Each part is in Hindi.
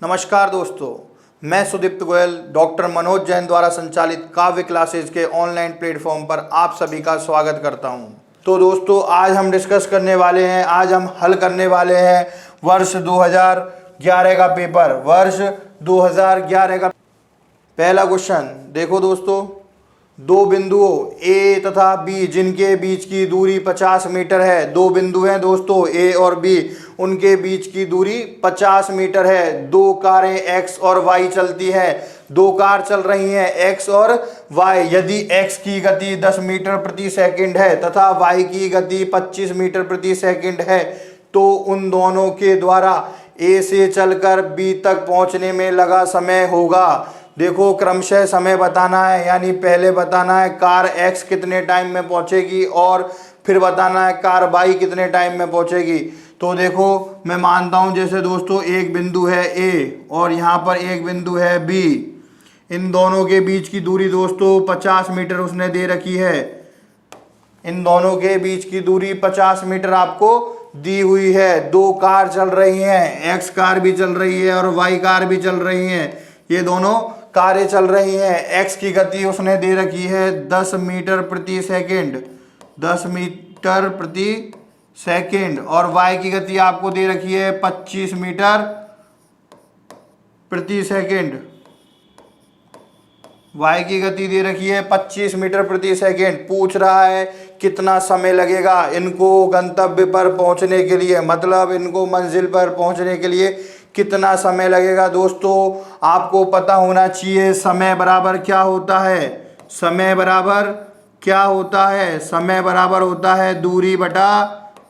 नमस्कार दोस्तों, मैं सुदीप्त गोयल डॉक्टर मनोज जैन द्वारा संचालित काव्य क्लासेज के ऑनलाइन प्लेटफॉर्म पर आप सभी का स्वागत करता हूं। तो दोस्तों, आज हम डिस्कस करने वाले हैं, आज हम हल करने वाले हैं वर्ष 2011 का पेपर। वर्ष 2011 का पहला क्वेश्चन देखो दोस्तों, दो बिंदुओं ए तथा बी जिनके बीच की दूरी 50 मीटर है। दो बिंदु हैं दोस्तों ए और बी, उनके बीच की दूरी 50 मीटर है। दो कारें एक्स और वाई चलती हैं। दो कार चल रही हैं एक्स और वाई। यदि एक्स की गति 10 मीटर प्रति सेकंड है तथा वाई की गति 25 मीटर प्रति सेकंड है, तो उन दोनों के द्वारा ए से चलकर बी तक पहुंचने में लगा समय होगा। देखो, क्रमशः समय बताना है, यानी पहले बताना है कार एक्स कितने टाइम में पहुंचेगी और फिर बताना है कार वाई कितने टाइम में पहुंचेगी। तो देखो, मैं मानता हूं जैसे दोस्तों एक बिंदु है ए और यहाँ पर एक बिंदु है बी। इन दोनों के बीच की दूरी दोस्तों 50 मीटर उसने दे रखी है। इन दोनों के बीच की दूरी 50 मीटर आपको दी हुई है। दो कार चल रही हैं, एक्स कार भी चल रही है और वाई कार भी चल रही हैं। ये दोनों कारें चल रही हैं। एक्स की गति उसने दे रखी है 10 मीटर प्रति सेकंड, 10 मीटर प्रति सेकंड, और वाई की गति आपको दे रखी है 25 मीटर प्रति सेकंड। वाई की गति दे रखी है 25 मीटर प्रति सेकंड। पूछ रहा है कितना समय लगेगा इनको गंतव्य पर पहुंचने के लिए, मतलब इनको मंजिल पर पहुंचने के लिए कितना समय लगेगा। दोस्तों, आपको पता होना चाहिए समय बराबर क्या होता है। समय बराबर क्या होता है? समय बराबर होता है दूरी बटा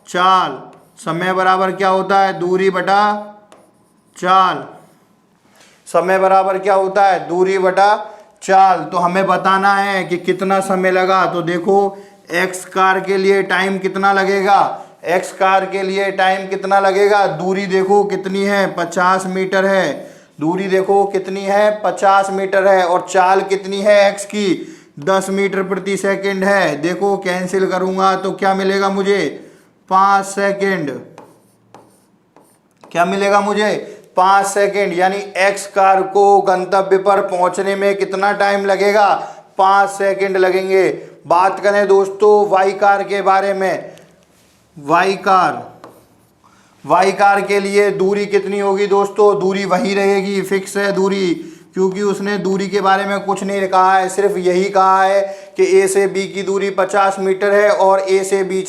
चाल। समय बराबर क्या होता है? दूरी बटा चाल। समय बराबर क्या होता है? दूरी बटा चाल। तो हमें बताना है कि कितना समय लगा। तो देखो, एक्स कार के लिए टाइम कितना लगेगा, एक्स कार के लिए टाइम कितना लगेगा। दूरी देखो कितनी है, 50 मीटर है। दूरी देखो कितनी है, 50 मीटर है। और चाल कितनी है एक्स की, 10 मीटर प्रति सेकंड है। देखो, कैंसिल करूंगा तो क्या मिलेगा मुझे, 5 सेकंड। क्या मिलेगा मुझे, 5 सेकंड। यानी एक्स कार को गंतव्य पर पहुंचने में कितना टाइम लगेगा, 5 सेकंड लगेंगे। बात करें दोस्तों वाई कार के बारे में। वाई कार के लिए दूरी कितनी होगी दोस्तों, दूरी वही रहेगी, फिक्स है दूरी, क्योंकि उसने दूरी के बारे में कुछ नहीं कहा है, सिर्फ यही कहा है कि ए से बी की दूरी 50 मीटर है और ए से बी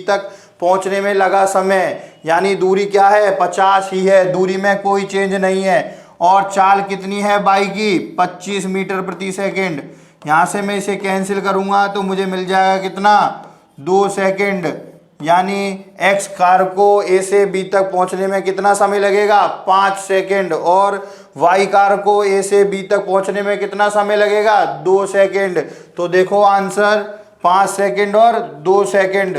तक पहुंचने में लगा समय, यानी दूरी क्या है, 50 ही है। दूरी में कोई चेंज नहीं है। और चाल कितनी है बाई की, 25 मीटर प्रति सेकंड। यहाँ से मैं इसे कैंसिल करूँगा तो मुझे मिल जाएगा कितना, 2 सेकंड। यानी एक्स कार को ए से बी तक पहुंचने में कितना समय लगेगा, 5 सेकंड। और वाई कार को ए से बी तक पहुंचने में कितना समय लगेगा, 2 सेकंड। तो देखो आंसर 5 सेकंड और 2 सेकंड।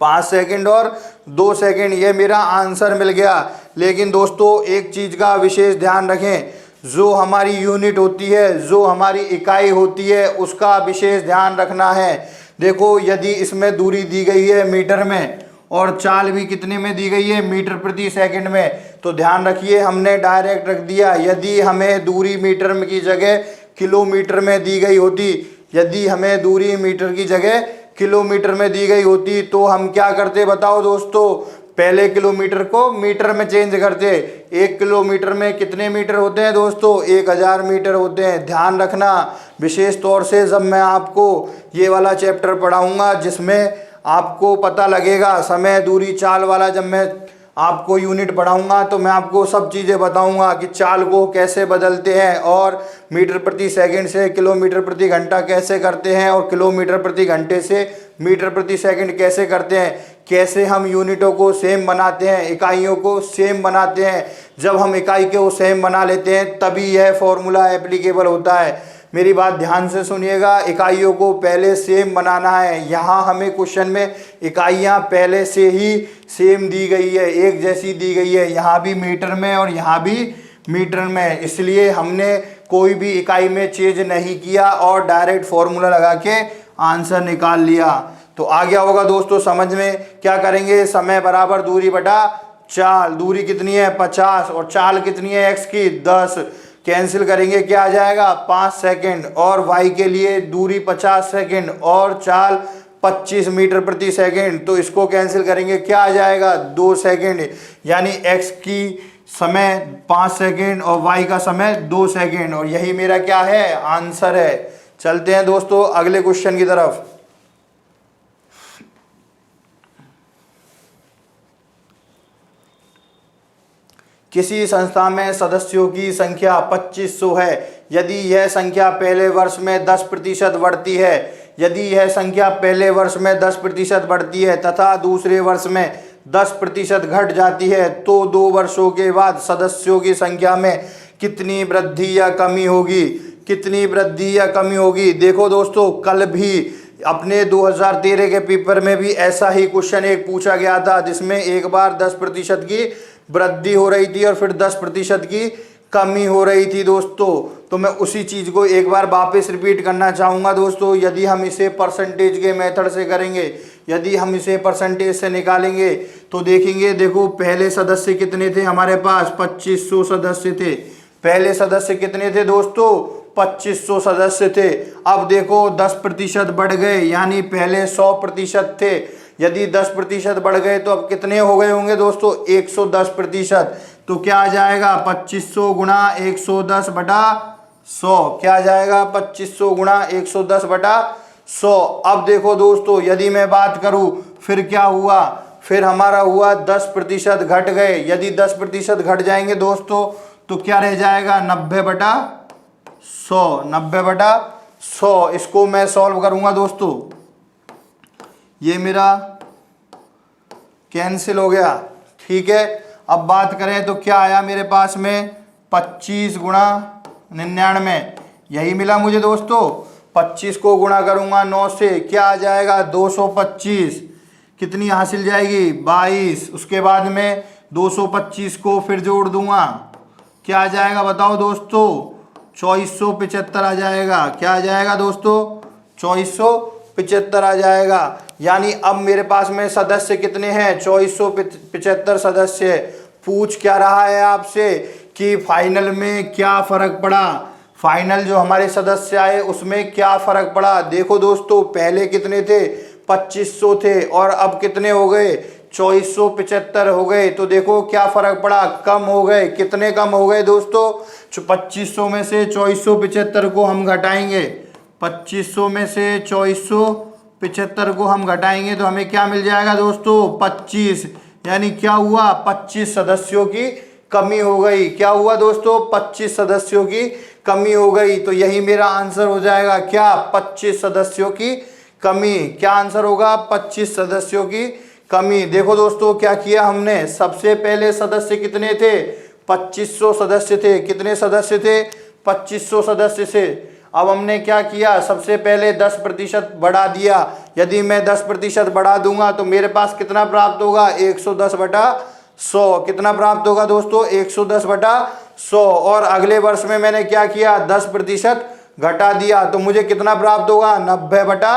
5 सेकंड और 2 सेकंड, ये मेरा आंसर मिल गया। लेकिन दोस्तों, एक चीज़ का विशेष ध्यान रखें, जो हमारी यूनिट होती है, जो हमारी इकाई होती है, उसका विशेष ध्यान रखना है। देखो, यदि इसमें दूरी दी गई है मीटर में और चाल भी कितने में दी गई है, मीटर प्रति सेकंड में, तो ध्यान रखिए हमने डायरेक्ट रख दिया। यदि हमें दूरी मीटर में की जगह किलोमीटर में दी गई होती, यदि हमें दूरी मीटर की जगह किलोमीटर में दी गई होती तो हम क्या करते बताओ दोस्तों, पहले किलोमीटर को मीटर में चेंज करते। 1 किलोमीटर में कितने मीटर होते हैं दोस्तों, 1000 मीटर होते हैं। ध्यान रखना, विशेष तौर से जब मैं आपको ये वाला चैप्टर पढ़ाऊंगा जिसमें आपको पता लगेगा समय दूरी चाल वाला, जब मैं आपको यूनिट पढ़ाऊंगा तो मैं आपको सब चीज़ें बताऊंगा कि चाल को कैसे बदलते हैं और मीटर प्रति सेकंड से किलोमीटर प्रति घंटा कैसे करते हैं और किलोमीटर प्रति घंटे से मीटर प्रति सेकंड कैसे करते हैं, कैसे हम यूनिटों को सेम बनाते हैं, इकाइयों को सेम बनाते हैं। जब हम इकाई को सेम बना लेते हैं तभी यह फॉर्मूला एप्लीकेबल होता है। मेरी बात ध्यान से सुनिएगा, इकाइयों को पहले सेम बनाना है। यहाँ हमें क्वेश्चन में इकाइयाँ पहले से ही सेम दी गई है, एक जैसी दी गई है, यहाँ भी मीटर में और यहाँ भी मीटर में, इसलिए हमने कोई भी इकाई में चेंज नहीं किया और डायरेक्ट फॉर्मूला लगा के आंसर निकाल लिया। तो आ गया होगा दोस्तों समझ में। क्या करेंगे, समय बराबर दूरी बटा चाल, दूरी कितनी है 50 और चाल कितनी है x की 10, कैंसिल करेंगे क्या आ जाएगा 5 सेकंड, और y के लिए दूरी 50 सेकंड और चाल 25 मीटर प्रति सेकंड, तो इसको कैंसिल करेंगे क्या आ जाएगा 2 सेकंड, यानी x की समय 5 सेकंड और y का समय 2 सेकंड, और यही मेरा क्या है आंसर है। चलते हैं दोस्तों अगले क्वेश्चन की तरफ। किसी संस्था में सदस्यों की संख्या 2500 है, यदि यह संख्या पहले वर्ष में 10% बढ़ती है, यदि यह संख्या पहले वर्ष में 10% बढ़ती है तथा दूसरे वर्ष में 10% घट जाती है, तो 2 वर्षों के बाद सदस्यों की संख्या में कितनी वृद्धि या कमी होगी, कितनी वृद्धि या कमी होगी। देखो दोस्तों, कल भी अपने 2013 के पेपर में भी ऐसा ही क्वेश्चन एक पूछा गया था, जिसमें एक बार 10% की वृद्धि हो रही थी और फिर 10% की कमी हो रही थी दोस्तों। तो मैं उसी चीज़ को एक बार वापस रिपीट करना चाहूँगा दोस्तों। यदि हम इसे परसेंटेज के मेथड से करेंगे, यदि हम इसे परसेंटेज से निकालेंगे तो देखेंगे, देखो पहले सदस्य कितने थे हमारे पास 2500 सदस्य थे, पहले सदस्य कितने थे दोस्तों 2500 सदस्य थे। अब देखो 10% बढ़ गए, यानी पहले 100% थे, यदि 10% बढ़ गए तो अब कितने हो गए होंगे दोस्तों 110%। तो क्या आ जाएगा 2500 गुणा 110 बटा 100, क्या आ जाएगा 2500 गुणा 110 बटा 100। अब देखो दोस्तों, यदि मैं बात करूं फिर क्या हुआ, फिर हमारा हुआ 10% घट गए, यदि 10% घट जाएंगे दोस्तों तो क्या रह जाएगा 90 बटा 100, 90 बटा 100। इसको मैं सॉल्व करूंगा दोस्तों, ये मेरा कैंसिल हो गया, ठीक है। अब बात करें तो क्या आया मेरे पास में 25 गुणा 99, यही मिला मुझे दोस्तों। 25 को गुणा करूंगा 9 से, क्या आ जाएगा 225, कितनी हासिल जाएगी 22। उसके बाद में 225 को फिर जोड़ दूंगा, क्या आ जाएगा बताओ दोस्तों 2475 आ जाएगा, क्या आ जाएगा दोस्तों 2475 आ जाएगा। यानी अब मेरे पास में सदस्य कितने हैं 2475 सदस्य। पूछ क्या रहा है आपसे कि फाइनल में क्या फर्क पड़ा, फाइनल जो हमारे सदस्य आए उसमें क्या फर्क पड़ा। देखो दोस्तों, पहले कितने थे 2500 थे और अब कितने हो गए 2475 हो गए। तो देखो क्या फर्क पड़ा, कम हो गए। कितने कम हो गए दोस्तों, 2500 में से 2475 को हम घटाएंगे, 2500 में से 2475 को हम घटाएंगे तो हमें क्या मिल जाएगा दोस्तों 25, यानी क्या हुआ 25 सदस्यों की कमी हो गई। क्या हुआ दोस्तों 25 सदस्यों की कमी हो गई। तो यही मेरा आंसर हो जाएगा क्या 25 सदस्यों की कमी। क्या आंसर होगा 25 सदस्यों की कमी। देखो दोस्तों क्या किया हमने, सबसे पहले सदस्य कितने थे 2500 सदस्य थे, कितने सदस्य थे 2500 सदस्य थे। अब हमने क्या किया, सबसे पहले 10% बढ़ा दिया। यदि मैं 10% बढ़ा दूंगा तो मेरे पास कितना प्राप्त होगा 110 बटा 100, कितना प्राप्त होगा दोस्तों 110 बटा 100। और अगले वर्ष में मैंने क्या किया 10% घटा दिया तो मुझे कितना प्राप्त होगा 90 बटा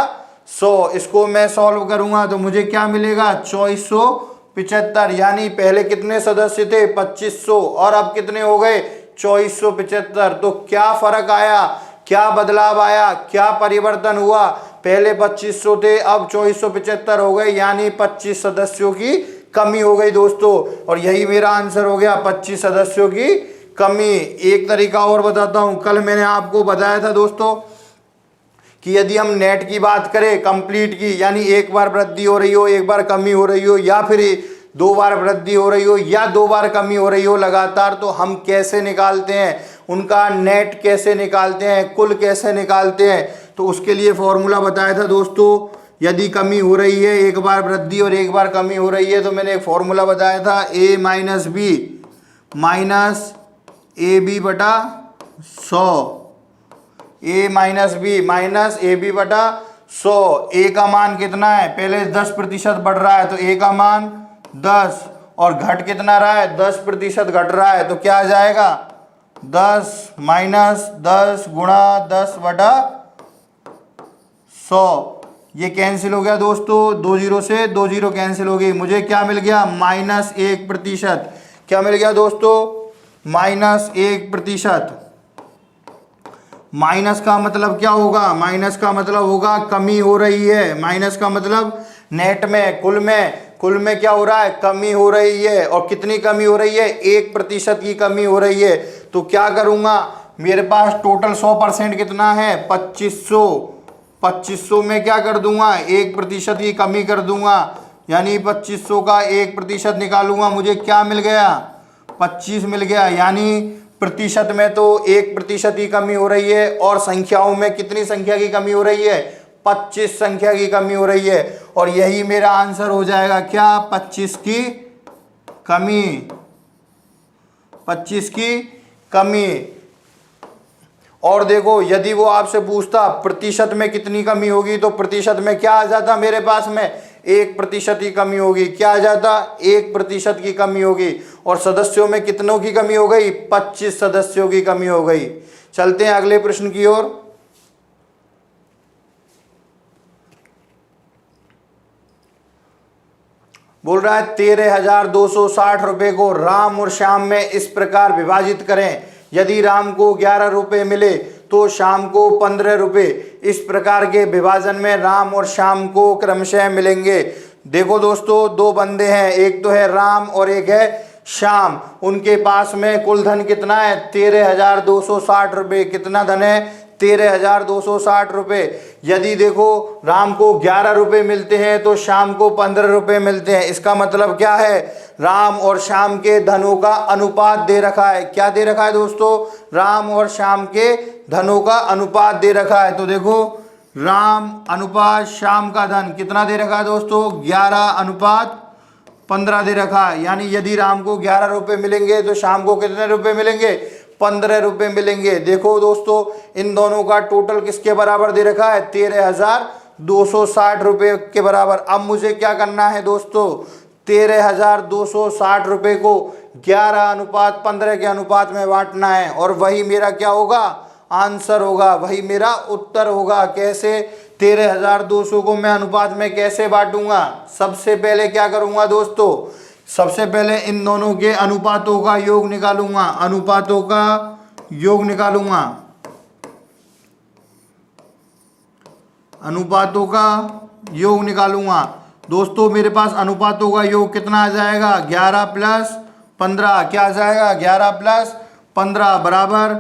100। इसको मैं सॉल्व करूंगा तो मुझे क्या मिलेगा 2475, यानी पहले कितने सदस्य थे 2500 और अब कितने हो गए 2475। तो क्या फर्क आया, क्या बदलाव आया, क्या परिवर्तन हुआ, पहले 2500 थे अब 2475 हो गए, यानी 25 सदस्यों की कमी हो गई दोस्तों। और यही मेरा आंसर हो गया 25 सदस्यों की कमी। एक तरीका और बताता हूं, कल मैंने आपको बताया था दोस्तों कि यदि हम नेट की बात करें कंप्लीट की, यानी एक बार वृद्धि हो रही हो एक बार कमी हो रही हो, या फिर 2 बार वृद्धि हो रही हो या 2 बार कमी हो रही हो लगातार, तो हम कैसे निकालते हैं, उनका नेट कैसे निकालते हैं, कुल कैसे निकालते हैं। तो उसके लिए फॉर्मूला बताया था दोस्तों, यदि कमी हो रही है एक बार वृद्धि और एक बार कमी हो रही है तो मैंने एक फॉर्मूला बताया था a minus B minus A B बटा 100, a minus B minus A B बटा 100। a का मान कितना है, पहले 10% बढ़ रहा है तो a का मान 10 और घट कितना रहा है 10% घट रहा है, तो क्या आ जाएगा 10 माइनस 10 गुणा 10 बटा 100, ये कैंसिल हो गया दोस्तों, 2 जीरो से 2 जीरो कैंसिल हो गई, मुझे क्या मिल गया -1%। क्या मिल गया दोस्तों -1%। माइनस का मतलब क्या होगा, माइनस का मतलब होगा कमी हो रही है, माइनस का मतलब नेट में कुल में क्या हो रहा है, कमी हो रही है। और कितनी कमी हो रही है, 1% की कमी हो रही है। तो क्या करूंगा, मेरे पास टोटल 100% कितना है 2500, 2500 में क्या कर दूंगा 1% की कमी कर दूंगा, यानी 2500 का 1% निकालूंगा, मुझे क्या मिल गया 25 मिल गया। यानी प्रतिशत में तो 1% की कमी हो रही है, और संख्याओं में कितनी संख्या की कमी हो रही है 25 संख्या की कमी हो रही है। और यही मेरा आंसर हो जाएगा क्या 25 की कमी, 25 की कमी। और देखो यदि वो आपसे पूछता प्रतिशत में कितनी कमी होगी, तो प्रतिशत में क्या आ जाता मेरे पास में 1% की कमी होगी, क्या आ जाता 1% की कमी होगी। और सदस्यों में कितनों की कमी हो गई 25 सदस्यों की कमी हो गई। चलते हैं अगले प्रश्न की ओर। बोल रहा है 13,260 रुपए को राम और श्याम में इस प्रकार विभाजित करें, यदि राम को 11 रुपए मिले तो श्याम को 15 रुपए। इस प्रकार के विभाजन में राम और श्याम को क्रमशः मिलेंगे। देखो दोस्तों, दो बंदे हैं, एक तो है राम और एक है श्याम। उनके पास में कुल धन कितना है 13,260 रुपए। कितना धन है 13,260 रुपए। यदि देखो राम को 11 रुपए मिलते हैं तो श्याम को 15 रुपए मिलते हैं। इसका मतलब क्या है, राम और श्याम के धनों का अनुपात दे रखा है। क्या दे रखा है दोस्तों, राम और श्याम के धनों का अनुपात दे रखा है। तो देखो राम अनुपात श्याम का धन कितना दे रखा है दोस्तों 11:15 दे रखा है। यानी यदि राम को 11 रुपए मिलेंगे तो श्याम को कितने रुपए मिलेंगे 15 रुपए मिलेंगे। देखो दोस्तों, इन दोनों का टोटल किसके बराबर दे रखा है 13,260 रुपए के बराबर। अब मुझे क्या करना है दोस्तों, 13,260 रुपए को 11:15 के अनुपात में बांटना है, और वही मेरा क्या होगा आंसर होगा, वही मेरा उत्तर होगा। कैसे 13,200 को मैं अनुपात में कैसे बांटूंगा, सबसे पहले क्या करूंगा दोस्तों, सबसे पहले इन दोनों के अनुपातों का योग निकालूंगा, अनुपातों का योग निकालूंगा, अनुपातों का योग निकालूंगा। दोस्तों मेरे पास अनुपातों का योग कितना आ जाएगा 11 + 15। क्या आ जाएगा 11 + 15 बराबर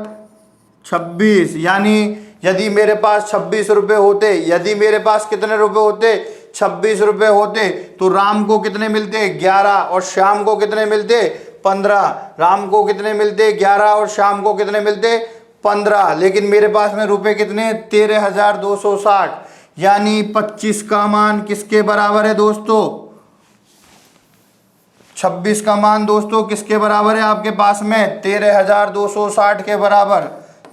26। यानी यदि मेरे पास 26 रुपए होते, यदि मेरे पास कितने रुपए होते 26 रुपए होते, तो राम को कितने मिलते 11 और श्याम को कितने मिलते 15। राम को कितने मिलते 11 और श्याम को कितने मिलते 15। लेकिन मेरे पास में रुपए कितने 13,260। यानी 25 का मान किसके बराबर है दोस्तों, 26 का मान दोस्तों किसके बराबर है आपके पास में 13,260 के बराबर,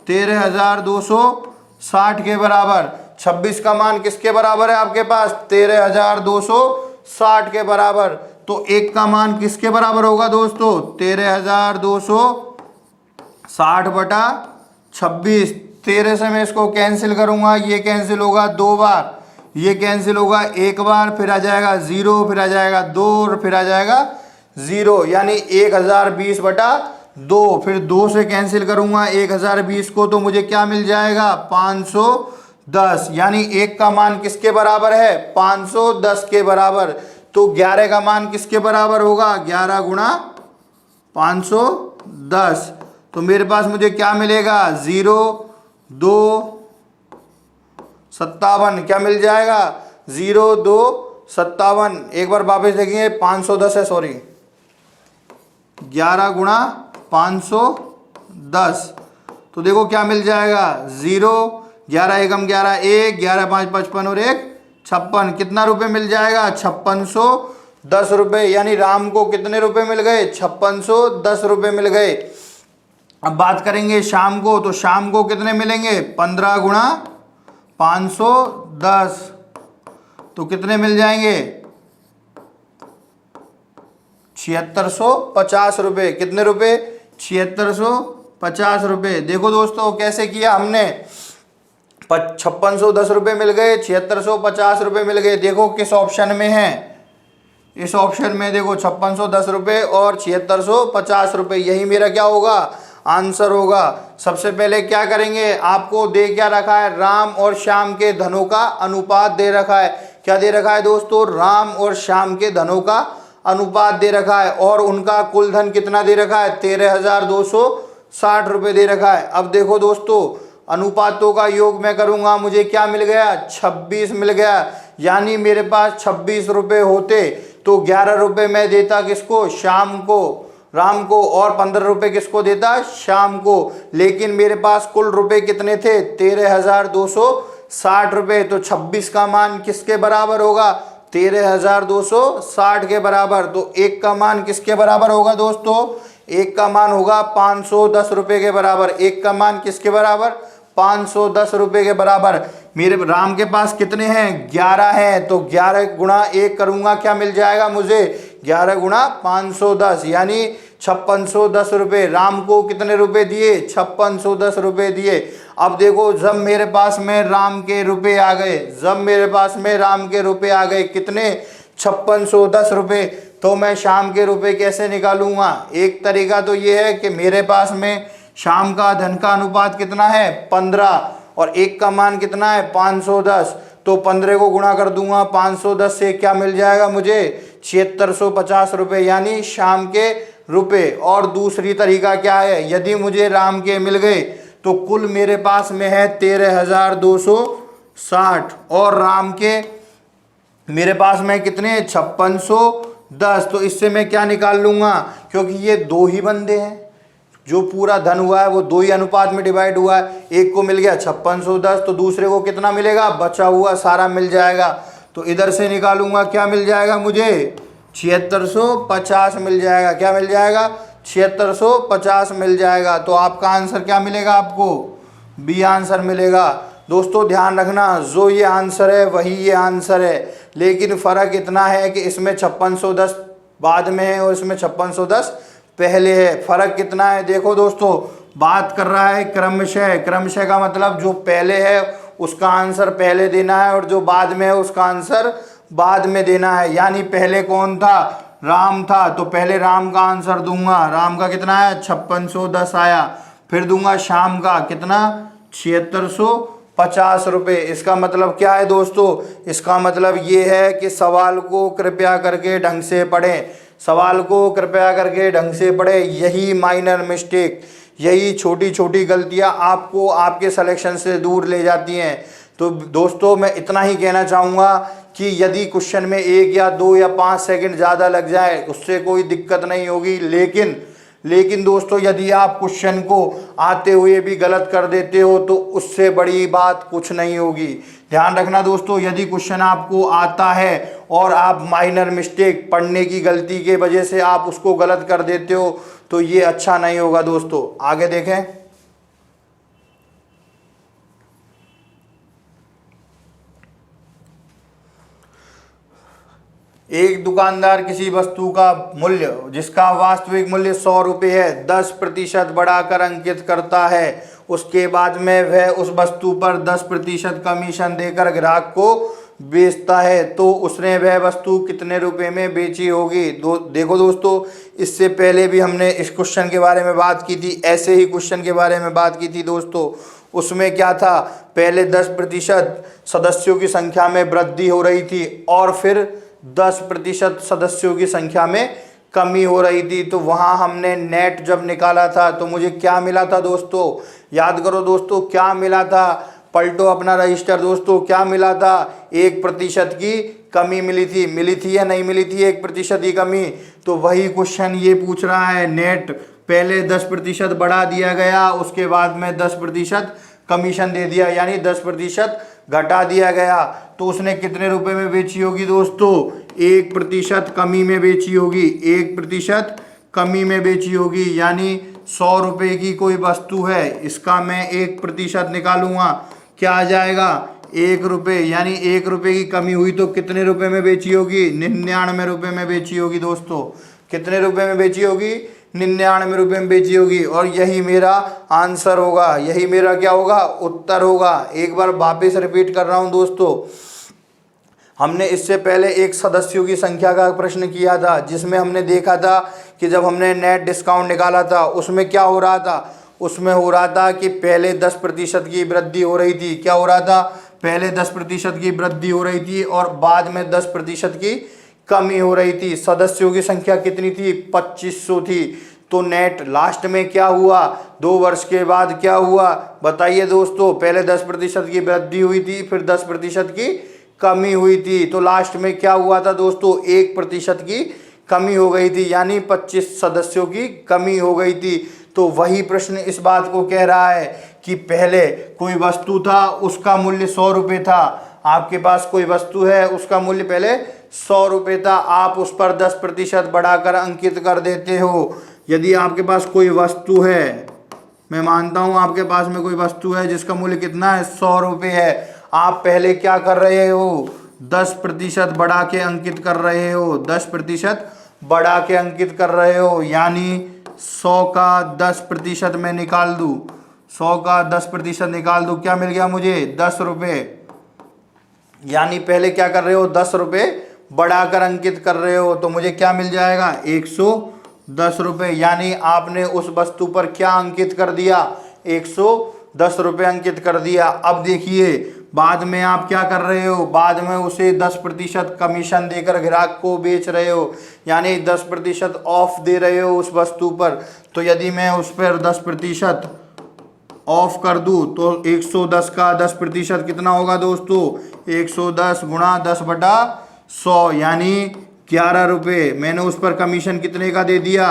13,260 के बराबर। 26 का मान किसके बराबर है आपके पास 13,260 के बराबर। तो एक का मान किसके बराबर होगा दोस्तों 13,260 बटा 26। 13 से मैं इसको कैंसिल करूंगा, ये कैंसिल होगा 2 बार, ये कैंसिल होगा 1 बार, फिर आ जाएगा 0, फिर आ जाएगा 2 और फिर आ जाएगा 0। यानी 1020 बटा 2। फिर 2 से कैंसिल करूंगा 1020 को, तो मुझे क्या मिल जाएगा 510। यानी 1 का मान किसके बराबर है 510 के बराबर। तो 11 का मान किसके बराबर होगा 11 गुणा 510। तो मेरे पास मुझे क्या मिलेगा 0 2 57। क्या मिल जाएगा 0 2 57। एक बार वापस देखेंगे 510 है, सॉरी 11 गुणा 510। तो देखो क्या मिल जाएगा 0 11 एकम 11 1 11 5 55 और 1 56। कितना रुपए मिल जाएगा 5610 रुपए। यानी राम को कितने रुपए मिल गए 5610 रुपए मिल गए। अब बात करेंगे शाम को, तो शाम को कितने मिलेंगे 15 गुणा 510। तो कितने मिल जाएंगे 7650 रुपये। कितने रुपए 7650 रुपये। देखो दोस्तों कैसे किया हमने, 5610 रुपये मिल गए, 7650 रुपये मिल गए। देखो किस ऑप्शन में है, इस ऑप्शन में देखो 5610 रुपये और 7650 रुपये, यही मेरा क्या होगा आंसर होगा। सबसे पहले क्या करेंगे, आपको दे क्या रखा है, राम और श्याम के धनों का अनुपात दे रखा है। क्या दे रखा है दोस्तों, राम और श्याम के धनों का अनुपात दे रखा है और उनका कुल धन कितना दे रखा है, 13,260 रुपये दे रखा है। अब देखो दोस्तों, अनुपातों का योग मैं करूंगा, मुझे क्या मिल गया, 26 मिल गया। यानी मेरे पास 26 रुपये होते तो 11 रुपये मैं देता किसको, शाम को, राम को, और 15 रुपये किसको देता, शाम को। लेकिन मेरे पास कुल रुपए कितने थे, 13,260 रुपये। तो 26 का मान किसके बराबर होगा, 13,260 के बराबर। तो एक का मान किसके बराबर होगा दोस्तों, एक का मान होगा 510 रुपये के बराबर। एक का मान किसके बराबर, 510 रुपये के बराबर। मेरे राम के पास कितने हैं, 11 हैं, तो 11 गुणा 1 करूंगा, क्या मिल जाएगा मुझे, 11 गुणा 510 यानी 5610 रुपये। राम को कितने रुपए दिए, 5610 रुपये दिए। अब देखो, जब मेरे पास में राम के रुपए आ गए, जब मेरे पास में राम के रुपए आ गए कितने, 5610 रुपये, तो मैं शाम के रुपए कैसे निकालूंगा। एक तरीका तो ये है कि मेरे पास में शाम का धन का अनुपात कितना है, 15, और एक का मान कितना है, 510। तो 15 को गुणा कर दूंगा 510 से, क्या मिल जाएगा मुझे, 7650 रुपये, यानी शाम के रुपए। और दूसरी तरीका क्या है, यदि मुझे राम के मिल गए तो कुल मेरे पास में है 13,260 और राम के मेरे पास में कितने, 5610। तो इससे मैं क्या निकाल लूंगा, क्योंकि ये दो ही बंदे हैं, जो पूरा धन हुआ है वो दो ही अनुपात में डिवाइड हुआ है। एक को मिल गया 5610, तो दूसरे को कितना मिलेगा, बचा हुआ सारा मिल जाएगा। तो इधर से निकालूंगा, क्या मिल जाएगा मुझे, 7650 मिल जाएगा। क्या मिल जाएगा, 7650 मिल जाएगा। तो आपका आंसर क्या मिलेगा, आपको बी आंसर मिलेगा। दोस्तों ध्यान रखना, जो ये आंसर है वही ये आंसर है, लेकिन फ़र्क इतना है कि इसमें 5610 बाद में है और इसमें 5610 पहले है। फ़र्क कितना है, देखो दोस्तों, बात कर रहा है क्रमशः। क्रमशः का मतलब जो पहले है उसका आंसर पहले देना है और जो बाद में है उसका आंसर बाद में देना है। यानी पहले कौन था, राम था, तो पहले राम का आंसर दूंगा। राम का कितना है, 5610 आया। फिर दूंगा शाम का कितना, 7650 रुपये। इसका मतलब क्या है दोस्तों, इसका मतलब ये है कि सवाल को कृपया करके ढंग से पढ़ें, सवाल को कृपया करके ढंग से पढ़ें। यही माइनर मिस्टेक, यही छोटी छोटी गलतियां आपको आपके सिलेक्शन से दूर ले जाती हैं। तो दोस्तों मैं इतना ही कहना चाहूँगा कि यदि क्वेश्चन में 1 या 2 या 5 सेकंड ज़्यादा लग जाए उससे कोई दिक्कत नहीं होगी, लेकिन दोस्तों यदि आप क्वेश्चन को आते हुए भी गलत कर देते हो तो उससे बड़ी बात कुछ नहीं होगी। ध्यान रखना दोस्तों, यदि क्वेश्चन आपको आता है और आप माइनर मिस्टेक, पढ़ने की गलती के वजह से आप उसको गलत कर देते हो तो ये अच्छा नहीं होगा। दोस्तों आगे देखें, एक दुकानदार किसी वस्तु का मूल्य जिसका वास्तविक मूल्य 100 रुपये है 10% बढ़ाकर अंकित करता है। उसके बाद में वह उस वस्तु पर 10% कमीशन देकर ग्राहक को बेचता है, तो उसने वह वस्तु कितने रुपए में बेची होगी। देखो दोस्तों, इससे पहले भी हमने इस क्वेश्चन के बारे में बात की थी, ऐसे ही क्वेश्चन के बारे में बात की थी दोस्तों। उसमें क्या था, पहले 10% सदस्यों की संख्या में वृद्धि हो रही थी और फिर 10% सदस्यों की संख्या में कमी हो रही थी। तो वहाँ हमने नेट जब निकाला था तो मुझे क्या मिला था दोस्तों, याद करो दोस्तों, क्या मिला था, पलटो अपना रजिस्टर दोस्तों, क्या मिला था, 1% की कमी मिली थी या नहीं मिली थी, 1% की कमी। तो वही क्वेश्चन ये पूछ रहा है, नेट पहले 10% बढ़ा दिया गया, उसके बाद में 10% कमीशन दे दिया, यानी 10% घटा दिया गया, तो उसने कितने रुपए में बेची होगी दोस्तों, 1% कमी में बेची होगी, 1% कमी में बेची होगी। यानी 100 रुपये की कोई वस्तु है, इसका मैं 1% निकालूंगा, क्या आ जाएगा, 1 रुपये। यानी 1 रुपये की कमी हुई तो कितने रुपए में बेची होगी, 99 रुपये में बेची होगी दोस्तों। कितने रुपए में बेची होगी, ₹99 में बेची होगी और यही मेरा आंसर होगा, यही मेरा क्या होगा, उत्तर होगा। एक बार वापस रिपीट कर रहा हूं दोस्तों, हमने इससे पहले एक सदस्यों की संख्या का प्रश्न किया था जिसमें हमने देखा था कि जब हमने नेट डिस्काउंट निकाला था उसमें क्या हो रहा था, उसमें हो रहा था कि पहले 10% की वृद्धि हो रही थी। क्या हो रहा था, पहले 10% की वृद्धि हो रही थी और बाद में 10% की कमी हो रही थी। सदस्यों की संख्या कितनी थी, 2500 थी। तो नेट लास्ट में क्या हुआ, 2 वर्ष के बाद क्या हुआ बताइए दोस्तों। पहले 10% की वृद्धि हुई थी, फिर 10% की कमी हुई थी, तो लास्ट में क्या हुआ था दोस्तों, 1% की कमी हो गई थी, यानी 25 सदस्यों की कमी हो गई थी। तो वही प्रश्न इस बात को कह रहा है कि पहले कोई वस्तु था उसका मूल्य 100 रुपये था, आपके पास कोई वस्तु है उसका मूल्य पहले 100 रुपये था, आप उस पर 10% बढ़ाकर अंकित कर देते हो। यदि आपके पास कोई वस्तु है, मैं मानता हूं आपके पास में कोई वस्तु है जिसका मूल्य कितना है, 100 रुपये है, आप पहले क्या कर रहे हो, 10% बढ़ा के अंकित कर रहे हो, 10% बढ़ा के अंकित कर रहे हो, यानी 100 का 10% मैं निकाल दूं, 100 का 10% निकाल दूं, क्या मिल गया मुझे, 10 रुपये। यानी पहले क्या कर रहे हो, 10 रुपये बढ़ाकर अंकित कर रहे हो, तो मुझे क्या मिल जाएगा, 110 रुपये। यानी आपने उस वस्तु पर क्या अंकित कर दिया, 110 रुपये अंकित कर दिया। अब देखिए बाद में आप क्या कर रहे हो, बाद में उसे 10% कमीशन देकर ग्राहक को बेच रहे हो, यानी 10% ऑफ दे रहे हो उस वस्तु पर। तो यदि मैं उस पर 10% ऑफ कर दूं तो 110 का 10% कितना होगा दोस्तों, 110 गुणा 10/100 यानी 11 रुपये। मैंने उस पर कमीशन कितने का दे दिया,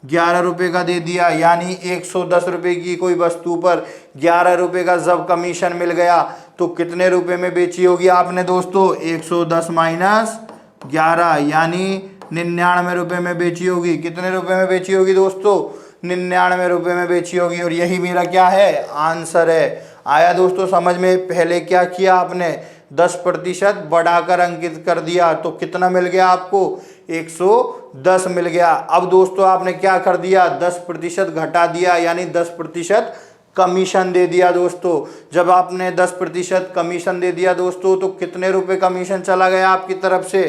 11 रुपये का दे दिया, यानी 110 रुपये की कोई वस्तु पर 11 रुपये का जब कमीशन मिल गया तो कितने रुपए में बेची होगी आपने दोस्तों, 110 माइनस 11 यानी 99 रुपये में बेची होगी। कितने रुपए में बेची होगी दोस्तों, 99 रुपये में बेची होगी, और यही मेरा क्या है, आंसर है। आया दोस्तों समझ में। पहले क्या किया आपने, 10% बढ़ाकर अंकित कर दिया, तो कितना मिल गया आपको, 110 मिल गया। अब दोस्तों आपने क्या कर दिया, 10% घटा दिया, यानी 10% कमीशन दे दिया दोस्तों। जब आपने 10% कमीशन दे दिया दोस्तों तो कितने रुपए कमीशन चला गया आपकी तरफ से,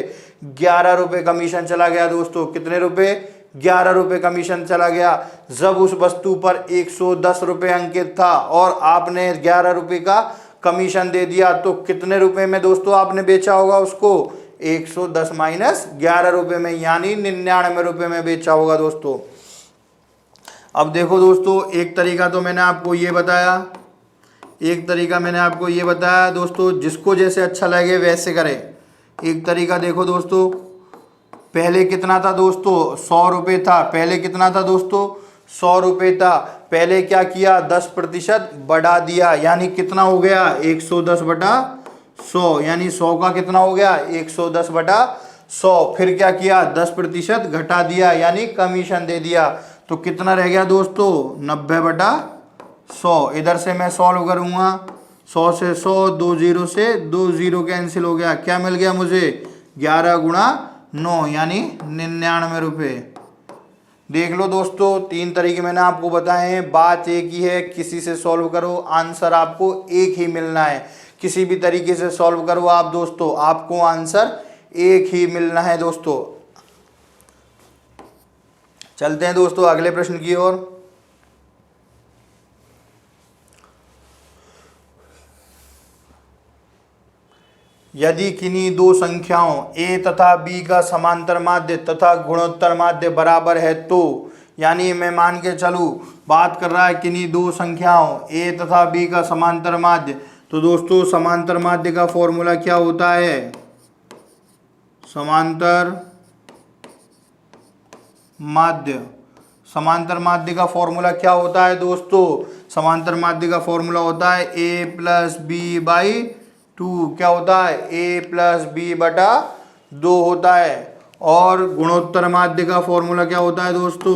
11 रुपये कमीशन चला गया दोस्तों। कितने रुपए, 11 रुपये कमीशन चला गया। जब उस वस्तु पर 110 रुपये अंकित था और आपने 11 रुपये का कमीशन दे दिया तो कितने रुपए में दोस्तों आपने बेचा होगा उसको, 110 माइनस 11 रुपये में, यानी 99 रुपये में बेचा होगा दोस्तों। अब देखो दोस्तों, एक तरीका तो मैंने आपको ये बताया, एक तरीका मैंने आपको ये बताया दोस्तों, जिसको जैसे अच्छा लगे वैसे करें। एक तरीका देखो दोस्तों, पहले कितना था दोस्तों, 100 रुपये था, पहले कितना था दोस्तों, 100 रुपये था। पहले क्या किया, 10% बढ़ा दिया, यानी कितना हो गया, 110/100, यानी 100 का कितना हो गया, 110/100। फिर क्या किया, 10% घटा दिया, यानी कमीशन दे दिया, तो कितना रह गया दोस्तों, 90/100। इधर से मैं सॉल्व करूँगा, 100 से 100, 2 0 से 2 0 कैंसिल हो गया, क्या मिल गया मुझे, 11 गुणा 9 यानी 99 रुपये। देख लो दोस्तों, 3 तरीके मैंने आपको बताए हैं, बात एक ही है, किसी से सॉल्व करो आंसर आपको एक ही मिलना है। किसी भी तरीके से सॉल्व करो आप दोस्तों, आपको आंसर एक ही मिलना है दोस्तों। चलते हैं दोस्तों अगले प्रश्न की ओर। यदि किन्हीं दो संख्याओं a तथा b का समांतर माध्य तथा गुणोत्तर माध्य बराबर है तो, यानी मैं मान के चलूँ, बात कर रहा है किन्हीं दो संख्याओं a तथा b का समांतर माध्य, तो दोस्तों समांतर माध्य का फॉर्मूला क्या होता है, समांतर माध्य, समांतर माध्य का फॉर्मूला क्या होता है दोस्तों, समांतर माध्य का फॉर्मूला होता है a प्लस बी बाई 2, क्या होता है, a प्लस बी बटा 2 होता है। और गुणोत्तर माध्य का फॉर्मूला क्या होता है दोस्तों,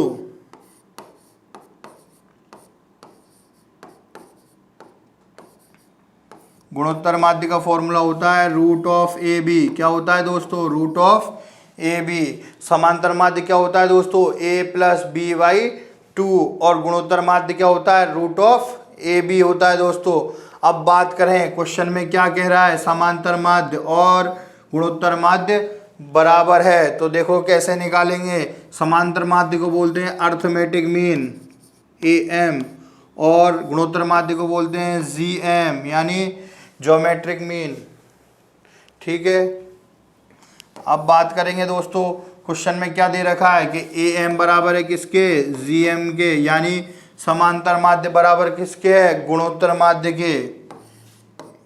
गुणोत्तर माध्य का फॉर्मूला होता है रूट ऑफ ए बी, क्या होता है दोस्तों, रूट ऑफ ए बी। समांतर माध्य क्या होता है दोस्तों, ए प्लस बी बाई 2 और गुणोत्तर माध्य क्या होता है, रूट ऑफ ए बी होता है दोस्तों। अब बात करें क्वेश्चन में क्या कह रहा है, समांतर माध्य और गुणोत्तर माध्य बराबर है, तो देखो कैसे निकालेंगे। समांतर माध्य को बोलते हैं अर्थमेटिक मीन AM और गुणोत्तर माध्य को बोलते हैं GM यानी ज्योमेट्रिक मीन। ठीक है, अब बात करेंगे दोस्तों क्वेश्चन में क्या दे रखा है कि AM बराबर है किसके, GM के, यानी समांतर माध्य बराबर किसके है, गुणोत्तर माध्य के।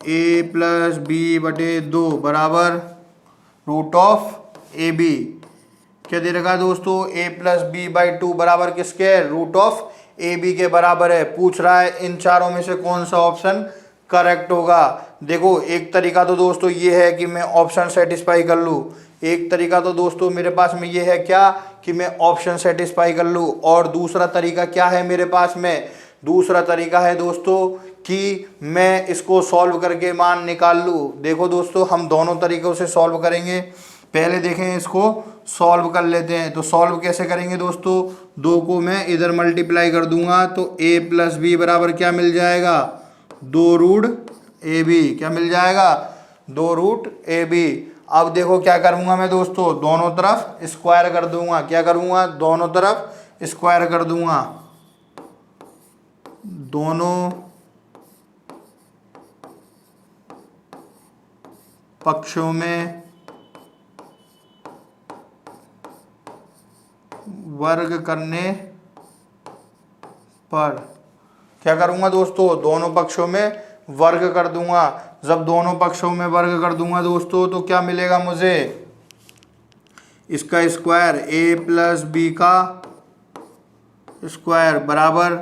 A प्लस बी बटे 2 बराबर रूट ऑफ ए बी। क्या दे रखा है दोस्तों, A प्लस बी बाई 2 बराबर किसके है, रूट ऑफ ए बी के बराबर है। पूछ रहा है इन चारों में से कौन सा ऑप्शन करेक्ट होगा। देखो एक तरीका तो दोस्तों ये है कि मैं ऑप्शन सेटिस्फाई कर लूँ, एक तरीका तो दोस्तों मेरे पास में ये है क्या कि मैं ऑप्शन सेटिस्फाई कर लूँ, और दूसरा तरीका क्या है मेरे पास में, दूसरा तरीका है दोस्तों कि मैं इसको सॉल्व करके मान निकाल लूँ। देखो दोस्तों हम दोनों तरीक़ों से सॉल्व करेंगे, पहले देखें इसको सॉल्व कर लेते हैं। तो सॉल्व कैसे करेंगे दोस्तों, 2 को मैं इधर मल्टीप्लाई कर दूंगा तो A प्लस बी बराबर क्या मिल जाएगा, 2 रूट ए बी। क्या मिल जाएगा, 2 रूट ए बी। अब देखो क्या करूंगा मैं दोस्तों, दोनों तरफ स्क्वायर कर दूंगा। क्या करूंगा, दोनों तरफ स्क्वायर कर दूंगा, दोनों पक्षों में वर्ग करने पर क्या करूंगा दोस्तों, दोनों पक्षों में वर्ग कर दूंगा। जब दोनों पक्षों में वर्ग कर दूंगा दोस्तों तो क्या मिलेगा मुझे, इसका स्क्वायर A प्लस बी का स्क्वायर बराबर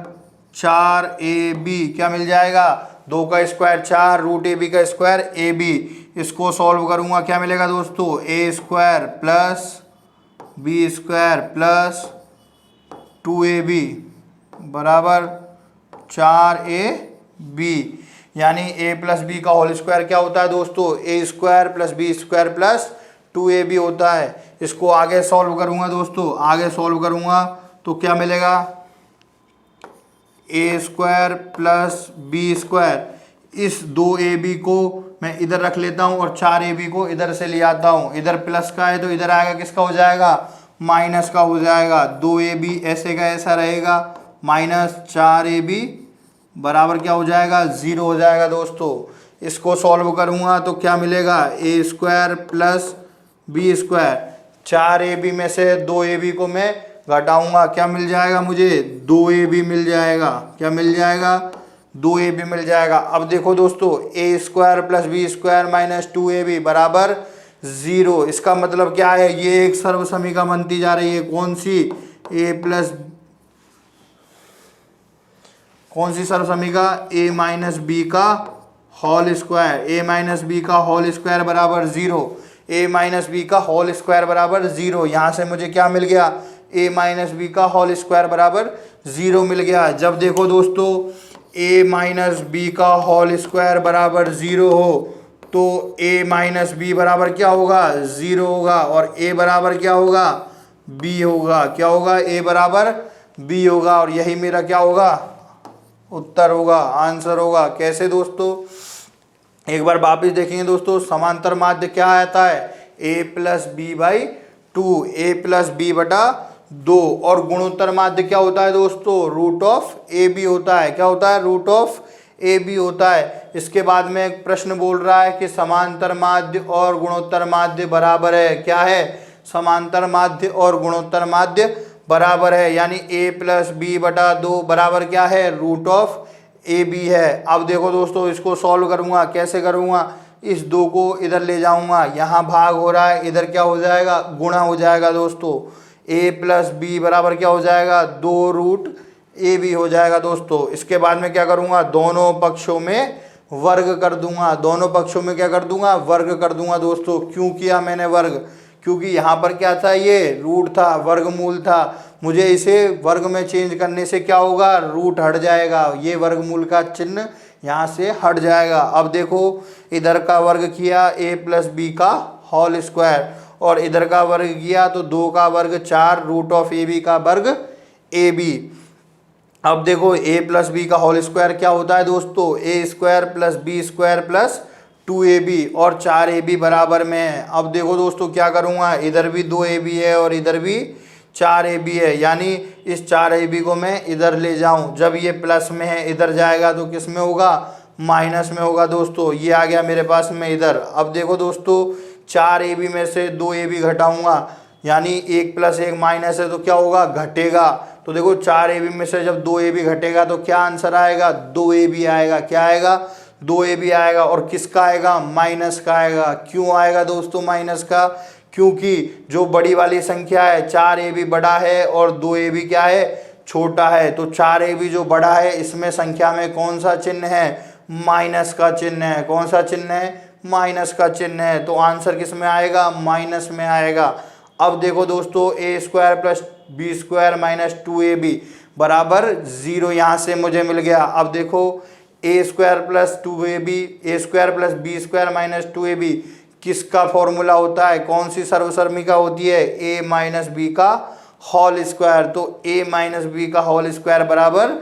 4AB। क्या मिल जाएगा, 2 का स्क्वायर 4 रूट AB का स्क्वायर AB। इसको सॉल्व करूंगा क्या मिलेगा दोस्तों, A square plus B square plus 2AB बराबर 4AB। यानी A प्लस बी का होल स्क्वायर क्या होता है दोस्तों, A square plus B square plus 2AB होता है। इसको आगे सॉल्व करूंगा दोस्तों, आगे सॉल्व करूंगा तो क्या मिलेगा, A square plus B square, इस 2AB को मैं इधर रख लेता हूँ और 4AB को इधर से ले आता हूँ। इधर प्लस का है तो इधर आएगा किसका हो जाएगा, माइनस का हो जाएगा। 2AB ऐसे का ऐसा रहेगा, माइनस 4AB बराबर क्या हो जाएगा, 0 हो जाएगा दोस्तों। इसको सॉल्व करूँगा तो क्या मिलेगा, A square plus B square, 4AB में से 2AB को मैं घटाऊँगा, क्या मिल जाएगा मुझे, 2AB मिल जाएगा। क्या मिल जाएगा, 2AB मिल जाएगा। अब देखो दोस्तों A square plus B square minus 2AB बराबर 0। इसका मतलब क्या है, ये एक सर्वसमीका बनती जा रही है। कौन सी, कौन सी सर्वसमीका, A माइनस बी का whole square, A minus B का होल स्क्वायर बराबर 0, A माइनस बी का होल स्क्वायर बराबर 0। यहाँ से मुझे क्या मिल गया, A माइनस बी का होल स्क्वायर बराबर 0 मिल गया। जब देखो दोस्तों A माइनस बी का होल स्क्वायर बराबर 0 हो तो A माइनस बी बराबर क्या होगा, 0 होगा, और A बराबर क्या होगा, B होगा। क्या होगा, A बराबर B होगा, और यही मेरा क्या होगा, उत्तर होगा, आंसर होगा। कैसे दोस्तों, एक बार वापिस देखेंगे दोस्तों, समांतर माध्य क्या आता है, A plus B by 2, A plus B बटा 2, और गुणोत्तर माध्य क्या होता है दोस्तों, रूट ऑफ ए बी होता है। क्या होता है, रूट ऑफ ए बी होता है। इसके बाद में एक प्रश्न बोल रहा है कि समांतर माध्य और गुणोत्तर माध्य बराबर है। क्या है, समांतर माध्य और गुणोत्तर माध्य बराबर है, यानी A प्लस बी बटा 2 बराबर क्या है, रूट ऑफ ए बी है। अब देखो दोस्तों इसको सॉल्व करूँगा, कैसे करूँगा, इस 2 को इधर ले जाऊँगा, यहाँ भाग हो रहा है, इधर क्या हो जाएगा, गुणा हो जाएगा दोस्तों। A प्लस बी बराबर क्या हो जाएगा, 2 रूट ए बी हो जाएगा दोस्तों। इसके बाद में क्या करूँगा, दोनों पक्षों में वर्ग कर दूंगा, दोनों पक्षों में क्या कर दूंगा, वर्ग कर दूंगा दोस्तों। क्यों किया मैंने वर्ग, क्योंकि यहाँ पर क्या था, ये रूट था, वर्गमूल था। मुझे इसे वर्ग में चेंज करने से क्या होगा, रूट हट जाएगा, ये वर्गमूल का चिन्ह यहाँ से हट जाएगा। अब देखो इधर का वर्ग किया A प्लस बी का होल स्क्वायर, और इधर का वर्ग किया तो 2 का वर्ग 4 रूट ऑफ ए बी का वर्ग ए बी। अब देखो a प्लस बी का होल स्क्वायर क्या होता है दोस्तों, A square plus B square plus 2ab और 4ab बराबर में है। अब देखो दोस्तों क्या करूँगा, इधर भी 2ab है और इधर भी 4ab है, यानी इस 4ab को मैं इधर ले जाऊं, जब ये प्लस में है इधर जाएगा तो किस में होगा, माइनस में होगा दोस्तों। ये आ गया मेरे पास में इधर। अब देखो दोस्तों 4ab में से 2ab घटाऊंगा, यानी 1 प्लस 1 माइनस है तो क्या होगा, घटेगा। तो देखो 4ab में से जब 2ab घटेगा तो क्या आंसर आएगा, 2ab आएगा। क्या आएगा, 2ab आएगा। और किसका आएगा, माइनस का आएगा। क्यों आएगा दोस्तों माइनस का, क्योंकि जो बड़ी वाली संख्या है 4ab बड़ा है और 2ab क्या है, छोटा है। तो 4ab जो बड़ा है इसमें संख्या में कौन सा चिन्ह है, माइनस का चिन्ह है। कौन सा चिन्ह है, माइनस का चिन्ह है। तो आंसर किस में आएगा, माइनस में आएगा। अब देखो दोस्तों A square plus B square minus 2ab बराबर 0 यहाँ से मुझे मिल गया। अब देखो A square plus 2ab, A square plus B square minus 2ab किसका फॉर्मूला होता है, कौन सी सर्वसर्मिका होती है, ए माइनस बी का होल स्क्वायर। तो ए माइनस बी का होल स्क्वायर बराबर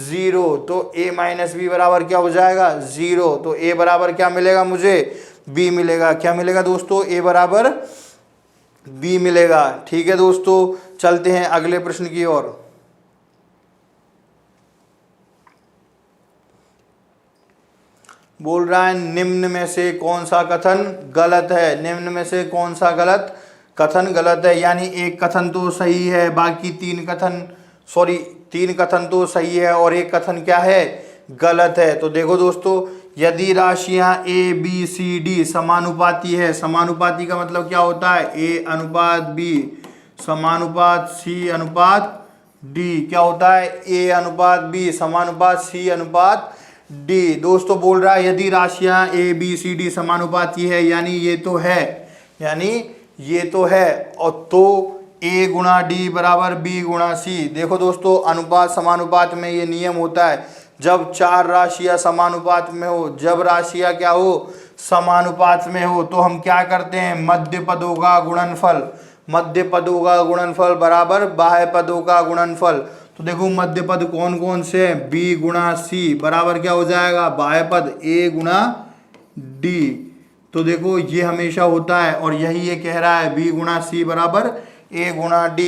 0। तो ए माइनस बी बराबर क्या हो जाएगा, 0। तो ए बराबर क्या मिलेगा मुझे, बी मिलेगा। क्या मिलेगा दोस्तों, ए बराबर बी मिलेगा। ठीक है दोस्तों, चलते हैं अगले प्रश्न की ओर। बोल रहा है निम्न में से कौन सा कथन गलत है। निम्न में से कौन सा कथन गलत है, यानी एक कथन तो सही है, बाकी 3 कथन तो सही है और एक कथन क्या है, गलत है। तो देखो दोस्तों, यदि राशियां ए बी सी डी समानुपाती है, समानुपाती का मतलब क्या होता है, ए अनुपात बी समानुपात सी अनुपात डी, क्या होता है, ए अनुपात बी समानुपात सी अनुपात डी। दोस्तों बोल रहा है यदि राशियां ए बी सी डी समानुपाती है, यानी ये तो है, और तो ए गुणा डी बराबर बी गुणा सी। देखो दोस्तों अनुपात समानुपात में ये नियम होता है, जब 4 राशियां समानुपात में हो, जब राशियां क्या हो, समानुपात में हो, तो हम क्या करते हैं, मध्य पदों का गुणनफल, मध्य पदों का गुणनफल बराबर बाह्य पदों का गुणनफल। तो देखो मध्य पद कौन कौन से हैं, b गुणा सी बराबर क्या हो जाएगा, बाह्य पद a गुणा d। तो देखो ये हमेशा होता है, और यही ये कह रहा है b गुणा सी बराबर a गुणा d,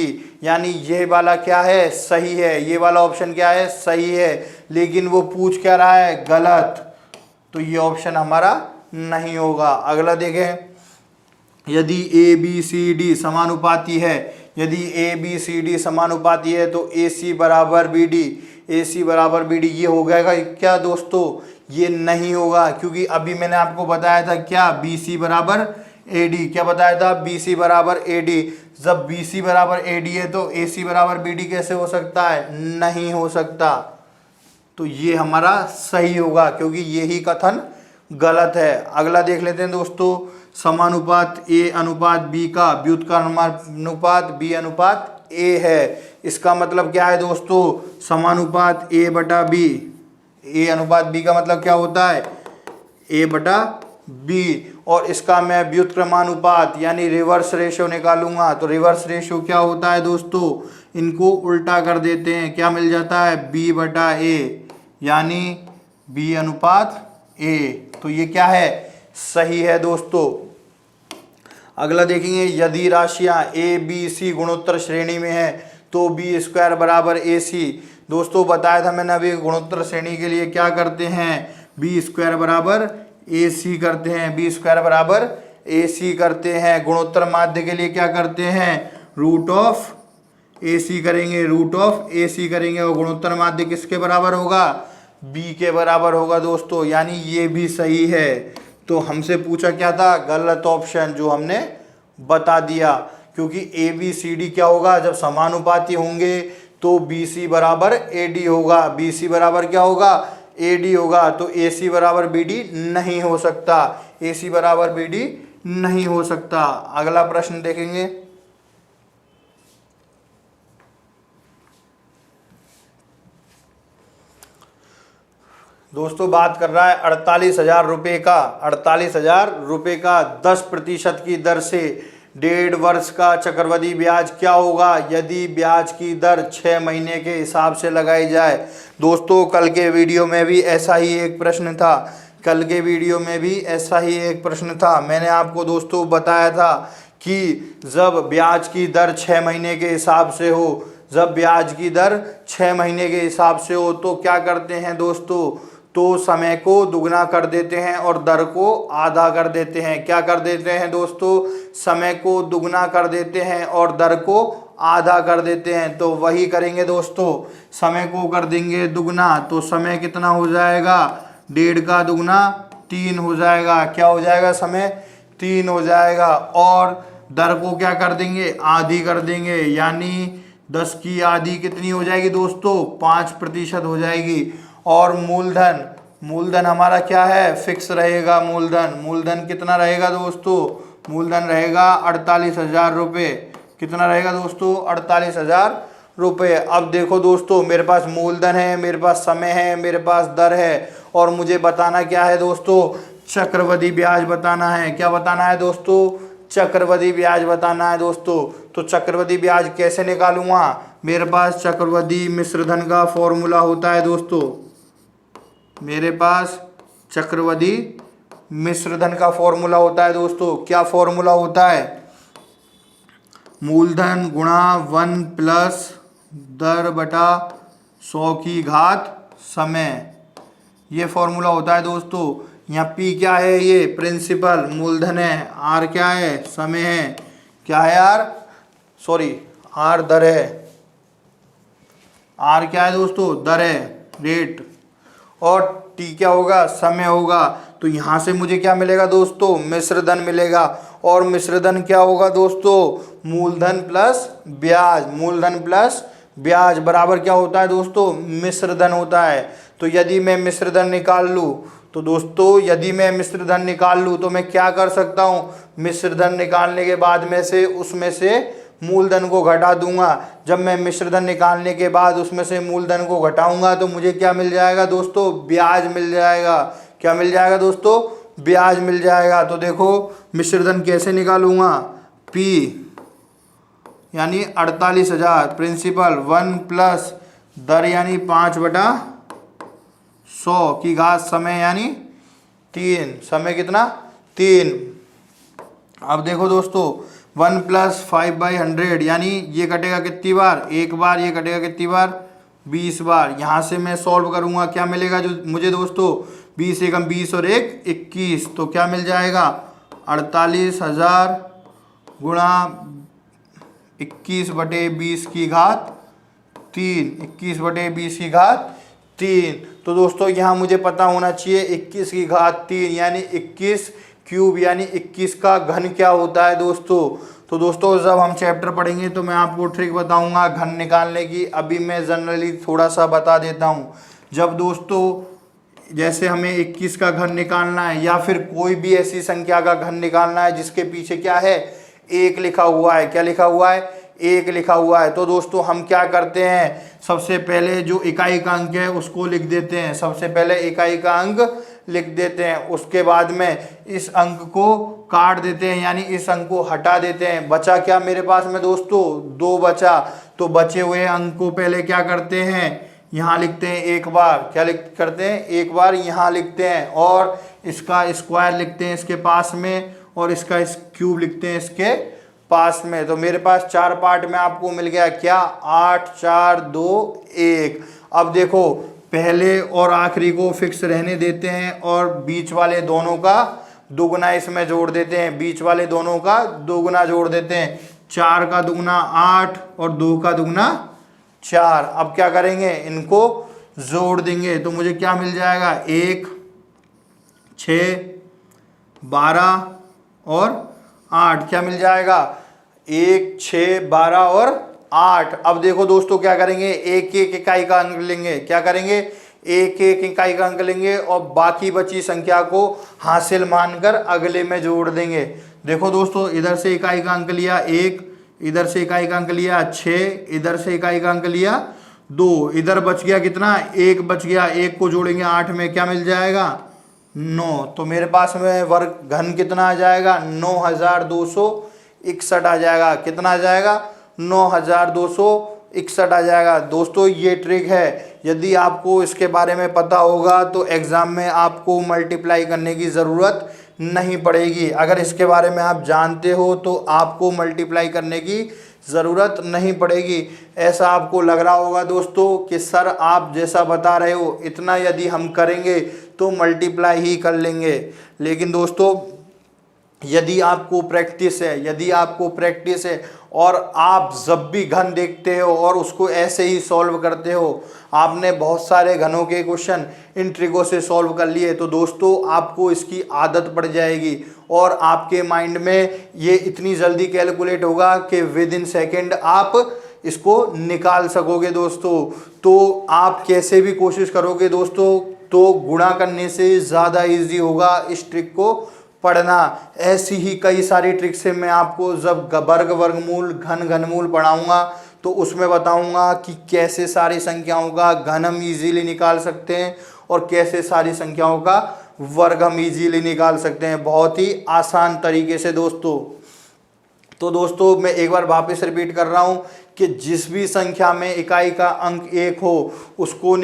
यानी ये वाला क्या है, सही है। ये वाला ऑप्शन क्या है, सही है। लेकिन वो पूछ क्या रहा है, गलत। तो ये ऑप्शन हमारा नहीं होगा। अगला देखें, यदि ए बी सी डी समानुपाती है, यदि ए बी सी डी समानुपाती है तो ए सी बराबर बी डी, ए सी बराबर बी डी, ये हो गएगा क्या दोस्तों, ये नहीं होगा। क्योंकि अभी मैंने आपको बताया था क्या, बी सी बराबर ए डी, क्या बताया था, बी सी बराबर ए डी। जब बी सी बराबर ए डी है तो ए सी बराबर बी डी कैसे हो सकता है, नहीं हो सकता। तो ये हमारा सही होगा, क्योंकि यही कथन गलत है। अगला देख लेते हैं दोस्तों, समानुपात ए अनुपात बी का व्युत्क्रमानुपात बी अनुपात ए है। इसका मतलब क्या है दोस्तों, समानुपात ए बटा बी, ए अनुपात बी का मतलब क्या होता है, ए बटा बी। और इसका मैं व्युत्क्रमानुपात यानी रिवर्स रेशियो निकालूंगा। तो रिवर्स रेशियो क्या होता है दोस्तों, इनको उल्टा कर देते हैं, क्या मिल जाता है, बी बटा ए, यानी बी अनुपात ए। तो ये क्या है, सही है दोस्तों। अगला देखेंगे, यदि राशियां ए बी सी गुणोत्तर श्रेणी में है तो बी स्क्वायर बराबर ए सी। दोस्तों बताया था मैंने अभी, गुणोत्तर श्रेणी के लिए क्या करते हैं, बी स्क्वायर बराबर ए सी करते हैं, बी स्क्वायर बराबर ए सी करते हैं। गुणोत्तर माध्य के लिए क्या करते हैं, रूट ऑफ ए सी करेंगे, रूट ऑफ ए सी करेंगे। और गुणोत्तर माध्य किसके बराबर होगा, बी के बराबर होगा दोस्तों, यानी ये भी सही है। तो हमसे पूछा क्या था, गलत ऑप्शन, जो हमने बता दिया। क्योंकि ए बी सी डी क्या होगा, जब समानुपाती होंगे तो बी सी बराबर ए डी होगा, बी सी बराबर क्या होगा, ए डी होगा। तो ए सी बराबर बी डी नहीं हो सकता, ए सी बराबर बी डी नहीं हो सकता। अगला प्रश्न देखेंगे, दोस्तों बात कर रहा है 48,000 रुपये का, 48,000 रुपये का 10% की दर से 1.5 वर्ष का चक्रवृद्धि ब्याज क्या होगा यदि ब्याज की दर 6 महीने के हिसाब से लगाई जाए। दोस्तों कल के वीडियो में भी ऐसा ही एक प्रश्न था, मैंने आपको दोस्तों बताया था कि जब ब्याज की दर 6 महीने के हिसाब से हो, तो क्या करते हैं दोस्तों, तो समय को दुगना कर देते हैं और दर को आधा कर देते हैं। क्या कर देते हैं दोस्तों, समय को दुगना कर देते हैं और दर को आधा कर देते हैं। तो वही करेंगे दोस्तों, समय को कर देंगे दुगना, तो समय कितना हो जाएगा, 1.5 का दुगना 3 हो जाएगा। क्या हो जाएगा, समय 3 हो जाएगा। और दर को क्या कर देंगे, आधी कर देंगे, यानी 10 की आधी कितनी हो जाएगी दोस्तों, 5% हो जाएगी। और मूलधन हमारा क्या है, फिक्स रहेगा। मूलधन कितना रहेगा दोस्तों, मूलधन रहेगा 48,000 रुपये। कितना रहेगा दोस्तों, 48,000 रुपये। अब देखो दोस्तों, मेरे पास मूलधन है, मेरे पास समय है, मेरे पास दर है, और मुझे बताना क्या है दोस्तों, चक्रवृद्धि ब्याज बताना है। क्या बताना है दोस्तों, चक्रवृद्धि ब्याज बताना है दोस्तों। तो चक्रवृद्धि ब्याज कैसे निकालूंगा, मेरे पास चक्रवृद्धि मिश्रधन का फॉर्मूला होता है दोस्तों, मेरे पास चक्रवृद्धि मिश्रधन का फॉर्मूला होता है दोस्तों। क्या फॉर्मूला होता है, मूलधन गुणा 1 प्लस दर बटा 100 की घात समय, ये फॉर्मूला होता है दोस्तों। यहाँ पी क्या है, ये प्रिंसिपल मूलधन है, आर क्या है, समय है, क्या है आर दर है, आर क्या है दोस्तों, दर है, रेट, और टी क्या होगा, समय होगा। तो यहाँ से मुझे क्या मिलेगा दोस्तों, मिश्रधन मिलेगा। और मिश्रधन क्या होगा दोस्तों, मूलधन प्लस ब्याज बराबर क्या होता है दोस्तों, मिश्रधन होता है। तो यदि मैं मिश्रधन निकाल लूँ तो मैं क्या कर सकता हूँ, मिश्रधन निकालने के बाद में से उसमें से मूलधन को घटा दूंगा। जब मैं मिश्रधन निकालने के बाद उसमें से मूलधन को घटाऊंगा तो मुझे क्या मिल जाएगा दोस्तों, ब्याज मिल जाएगा। क्या मिल जाएगा दोस्तों, ब्याज मिल जाएगा। तो देखो मिश्रधन कैसे निकालूंगा, P यानी 48,000 प्रिंसिपल 1 प्लस दर यानी 5/100 की घात समय यानी 3, समय कितना 3। अब देखो दोस्तों 1 प्लस 5/100 यानी ये कटेगा कितनी बार, एक बार, ये कटेगा कितनी बार, 20 बार। यहाँ से मैं सॉल्व करूँगा, क्या मिलेगा जो मुझे दोस्तों, 20 एकम 20 और 1 21, तो क्या मिल जाएगा 48,000 गुणा 21/20 की घात 3, 21/20 की घात 3। तो दोस्तों यहाँ मुझे पता होना चाहिए 21 की घात 3 यानी 21 क्यूब यानी 21 का घन क्या होता है दोस्तों। तो दोस्तों जब हम चैप्टर पढ़ेंगे तो मैं आपको ट्रिक बताऊंगा घन निकालने की। अभी मैं जनरली थोड़ा सा बता देता हूँ। जब दोस्तों जैसे हमें 21 का घन निकालना है या फिर कोई भी ऐसी संख्या का घन निकालना है जिसके पीछे क्या है, 1 लिखा हुआ है। क्या लिखा हुआ है, 1 लिखा हुआ है। तो दोस्तों हम क्या करते हैं, सबसे पहले जो इकाई का अंक है उसको लिख देते हैं, सबसे पहले इकाई का अंक लिख देते हैं। उसके बाद में इस अंक को काट देते हैं यानी इस अंक को हटा देते हैं। बचा क्या मेरे पास में दोस्तों, 2 बचा। तो बचे हुए अंक को पहले क्या करते हैं, यहाँ लिखते हैं एक बार। क्या करते हैं, एक बार यहाँ लिखते हैं और इसका स्क्वायर लिखते हैं इसके पास में और इसका क्यूब लिखते हैं इसके पास में। तो मेरे पास 4 पार्ट में आपको मिल गया क्या, 8 4 2 1। अब देखो पहले और आखिरी को फिक्स रहने देते हैं और बीच वाले दोनों का दुगना इसमें जोड़ देते हैं, बीच वाले दोनों का दुगना जोड़ देते हैं। 4 का दुगना 8 और 2 का दुगना 4। अब क्या करेंगे, इनको जोड़ देंगे तो मुझे क्या मिल जाएगा, 1 6 12 और 8। क्या मिल जाएगा, 1 6 12 और 8। अब देखो दोस्तों क्या करेंगे, एक एक इकाई का अंक लेंगे। क्या करेंगे, एक एक इकाई का अंक लेंगे और बाकी बची संख्या को हासिल मानकर अगले में जोड़ देंगे। देखो दोस्तों इधर से इकाई का अंक लिया 1, इधर से इकाई का अंक लिया 6, इधर से इकाई का अंक लिया 2, इधर बच गया कितना, 1 बच गया। 1 को जोड़ेंगे 8 में, क्या मिल जाएगा 9। तो मेरे पास में वर्ग घन कितना आ जाएगा, 9221 61 आ जाएगा। कितना आ जाएगा? 9261 आ जाएगा। दोस्तों ये ट्रिक है, यदि आपको इसके बारे में पता होगा तो एग्ज़ाम में आपको मल्टीप्लाई करने की ज़रूरत नहीं पड़ेगी। अगर इसके बारे में आप जानते हो तो आपको मल्टीप्लाई करने की ज़रूरत नहीं पड़ेगी। ऐसा आपको लग रहा होगा दोस्तों कि सर आप जैसा बता रहे हो इतना यदि हम करेंगे तो मल्टीप्लाई ही कर लेंगे, लेकिन दोस्तों यदि आपको प्रैक्टिस है और आप जब भी घन देखते हो और उसको ऐसे ही सॉल्व करते हो, आपने बहुत सारे घनों के क्वेश्चन इन ट्रिकों से सॉल्व कर लिए, तो दोस्तों आपको इसकी आदत पड़ जाएगी और आपके माइंड में ये इतनी जल्दी कैलकुलेट होगा कि विद इन सेकेंड आप इसको निकाल सकोगे दोस्तों। तो आप कैसे भी कोशिश करोगे दोस्तों तो गुणा करने से ज़्यादा इजी होगा इस ट्रिक को पढ़ना। ऐसी ही कई सारी ट्रिक्स से मैं आपको जब वर्गमूल घनमूल पढ़ाऊंगा तो उसमें बताऊंगा कि कैसे सारी संख्याओं का घन हम इजीली निकाल सकते हैं और कैसे सारी संख्याओं का वर्ग हम इजीली निकाल सकते हैं, बहुत ही आसान तरीके से दोस्तों। तो दोस्तों मैं एक बार वापस रिपीट कर रहा हूं कि जिस भी संख्या में इकाई का अंक 1 हो उसको घन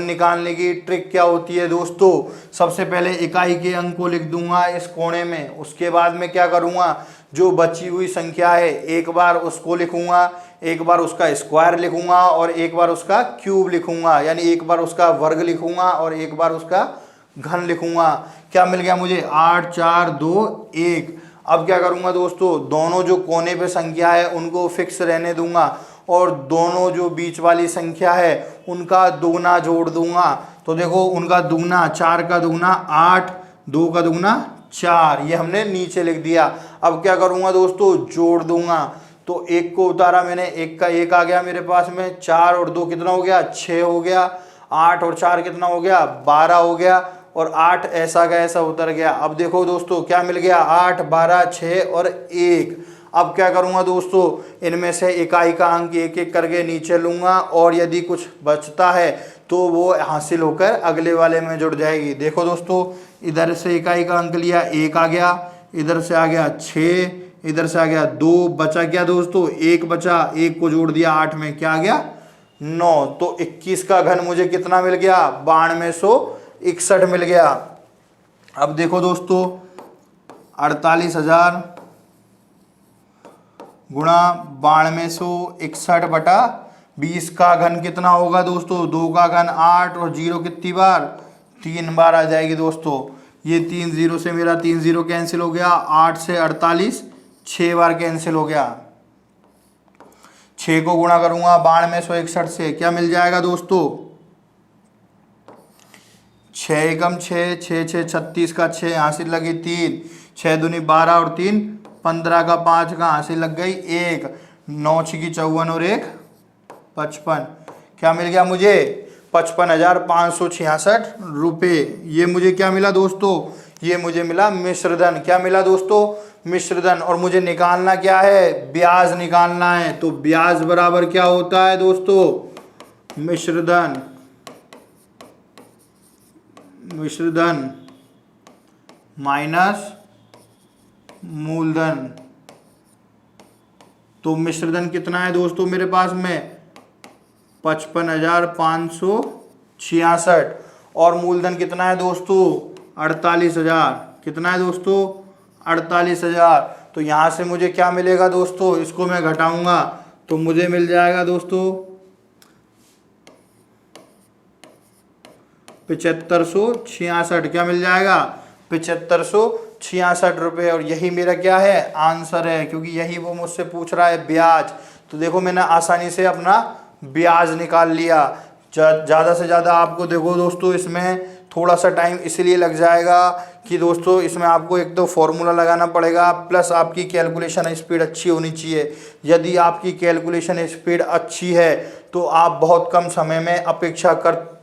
निकालने की ट्रिक क्या होती है दोस्तों? सबसे पहले इकाई के अंक को लिख दूंगा इस कोने में, उसके बाद में क्या करूंगा, जो बची हुई संख्या है एक बार उसको लिखूंगा, एक बार उसका स्क्वायर लिखूंगा और एक बार उसका क्यूब लिखूंगा, यानी एक बार उसका वर्ग लिखूंगा और एक बार उसका घन लिखूंगा। क्या मिल गया मुझे? 8 4 2 1। अब क्या करूंगा दोस्तों, दोनों जो कोने पे संख्या है उनको फिक्स रहने दूंगा और दोनों जो बीच वाली संख्या है उनका दुगना जोड़ दूंगा। तो देखो उनका दुगना, 4 का दुगना 8, 2 का दुगना 4, ये हमने नीचे लिख दिया। अब क्या करूंगा दोस्तों, जोड़ दूंगा। तो 1 को उतारा मैंने, 1 का 1 आ गया मेरे पास में, 4 और 2 कितना हो गया? 6 हो गया, 8 और 4 कितना हो गया? 12 हो गया और 8 ऐसा का ऐसा उतर गया। अब देखो दोस्तों क्या मिल गया? 8 12 6 और 1। अब क्या करूंगा दोस्तों, इनमें से इकाई का अंक एक एक करके नीचे लूंगा और यदि कुछ बचता है तो वो हासिल होकर अगले वाले में जुड़ जाएगी। देखो दोस्तों इधर से इकाई का अंक लिया 1 आ गया, इधर से आ गया 6, इधर से आ गया 2, बचा क्या दोस्तों? 1 बचा, 1 को जोड़ दिया 8 में, क्या आ गया? 9। तो 21 का घन मुझे कितना मिल गया? 9261 मिल गया। अब देखो दोस्तों 48,000 गुणा 9261 बटा 20 का घन कितना होगा दोस्तों? 2 का घन 8 और 0 कितनी बार? 3 बार आ जाएगी दोस्तों। ये 3 0 से मेरा 3 0 कैंसिल हो गया, 8 से 48 6 बार कैंसिल हो गया। 6 को गुणा करूंगा 9261 से, क्या मिल जाएगा दोस्तों? 6 एकम 6, 6 6 36 का 6 हासिल लगी 3, 6 दूनी 12 और 3 15 का 5 का हासिल लग गई 1, 9 6 की 54 और 1 55। क्या मिल गया मुझे? 55,566 रुपये। ये मुझे क्या मिला दोस्तों? ये मुझे मिला मिश्रधन। क्या मिला दोस्तों? मिश्रधन। और मुझे निकालना क्या है? ब्याज निकालना है। तो ब्याज बराबर क्या होता है दोस्तों? मिश्रधन माइनस मूलधन। तो मिश्रधन कितना है दोस्तों मेरे पास में? 55,566। और मूलधन कितना है दोस्तों? 48,000। कितना है दोस्तों? 48,000। तो यहाँ से मुझे क्या मिलेगा दोस्तों? इसको मैं घटाऊंगा तो मुझे मिल जाएगा दोस्तों 7566। क्या मिल जाएगा? 7566 रुपये। और यही मेरा क्या है? आंसर है, क्योंकि यही वो मुझसे पूछ रहा है ब्याज। तो देखो मैंने आसानी से अपना ब्याज निकाल लिया। ज़्यादा से ज़्यादा आपको देखो दोस्तों इसमें थोड़ा सा टाइम इसलिए लग जाएगा कि दोस्तों इसमें आपको एक तो फॉर्मूला लगाना पड़ेगा, प्लस आपकी कैलकुलेशन स्पीड अच्छी होनी चाहिए। यदि आपकी कैलकुलेशन स्पीड अच्छी है तो आप बहुत कम समय में अपेक्षाकृत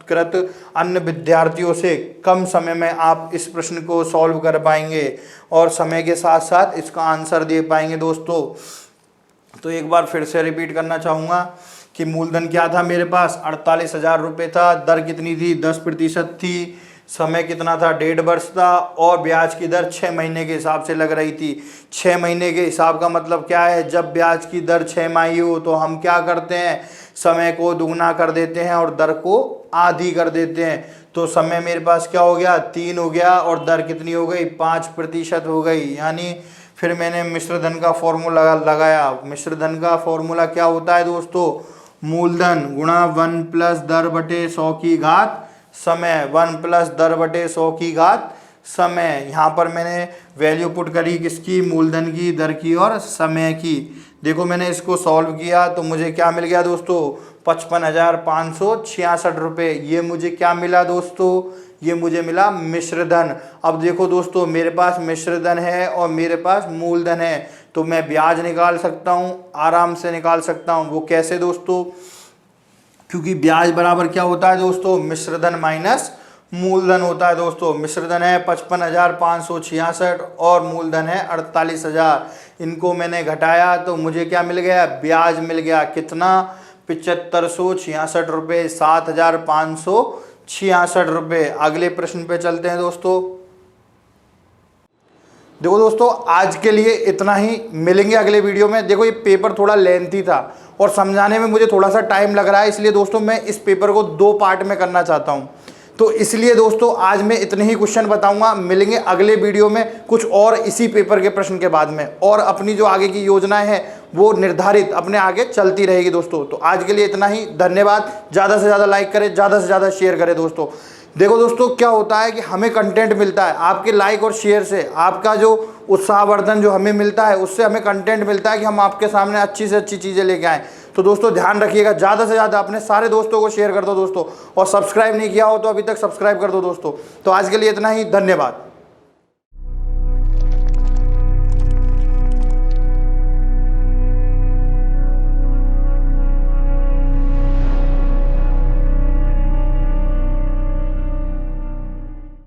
अन्य विद्यार्थियों से कम समय में आप इस प्रश्न को सॉल्व कर पाएंगे और समय के साथ साथ इसका आंसर दे पाएंगे दोस्तों। तो एक बार फिर से रिपीट करना चाहूँगा कि मूलधन क्या था मेरे पास? 48,000 रुपये था। दर कितनी थी? 10% थी। समय कितना था, 1.5 वर्ष था, और ब्याज की दर 6 महीने के हिसाब से लग रही थी। 6 महीने के हिसाब का मतलब क्या है, जब ब्याज की दर 6 माही हो तो हम क्या करते हैं, समय को दुगना कर देते हैं और दर को आधी कर देते हैं। तो समय मेरे पास क्या हो गया, 3 हो गया, और दर कितनी हो गई, 5% हो गई। यानी फिर मैंने मिश्र धन का फॉर्मूला लगाया। मिश्र धन का फॉर्मूला क्या होता है दोस्तों, मूलधन गुणा 1 प्लस दर बटे 100 की घात समय, 1 प्लस दर बटे 100 की घात समय। यहाँ पर मैंने वैल्यू पुट करी किसकी, मूलधन की, दर की और समय की। देखो मैंने इसको सॉल्व किया तो मुझे क्या मिल गया दोस्तों, 55,566 रुपये। ये मुझे क्या मिला दोस्तों, ये मुझे मिला मिश्रधन। अब देखो दोस्तों, मेरे पास मिश्रधन है और मेरे पास मूलधन है, तो मैं ब्याज निकाल सकता हूँ, आराम से निकाल सकता हूँ। वो कैसे दोस्तों, क्योंकि ब्याज बराबर क्या होता है दोस्तों, मिश्रधन माइनस मूलधन होता है दोस्तों। मिश्रधन है 55,566 और मूलधन है 48,000। इनको मैंने घटाया तो मुझे क्या मिल गया, ब्याज मिल गया। कितना, 7566 रुपये, 7,566 रुपये। अगले प्रश्न पे चलते हैं दोस्तों। देखो दोस्तों, आज के लिए इतना ही, मिलेंगे अगले वीडियो में। देखो ये पेपर थोड़ा लेंथी था और समझाने में मुझे थोड़ा सा टाइम लग रहा है, इसलिए दोस्तों मैं इस पेपर को 2 पार्ट में करना चाहता हूं। तो इसलिए दोस्तों आज मैं इतने ही क्वेश्चन बताऊंगा। मिलेंगे अगले वीडियो में कुछ और इसी पेपर के प्रश्न के बाद में, और अपनी जो आगे की योजनाएं हैं वो निर्धारित अपने आगे चलती रहेगी दोस्तों। तो आज के लिए इतना ही, धन्यवाद। ज़्यादा से ज़्यादा लाइक करें, ज़्यादा से ज़्यादा शेयर करें दोस्तों। देखो दोस्तों, क्या होता है कि हमें कंटेंट मिलता है आपके लाइक और शेयर से, आपका जो उत्साहवर्धन जो हमें मिलता है उससे हमें कंटेंट मिलता है कि हम आपके सामने अच्छी से अच्छी चीज़ें लेके आएँ। तो दोस्तों ध्यान रखिएगा, ज़्यादा से ज़्यादा अपने सारे दोस्तों को शेयर कर दो दोस्तों, और सब्सक्राइब नहीं किया हो तो अभी तक सब्सक्राइब कर दो दोस्तों। तो आज के लिए इतना ही, धन्यवाद।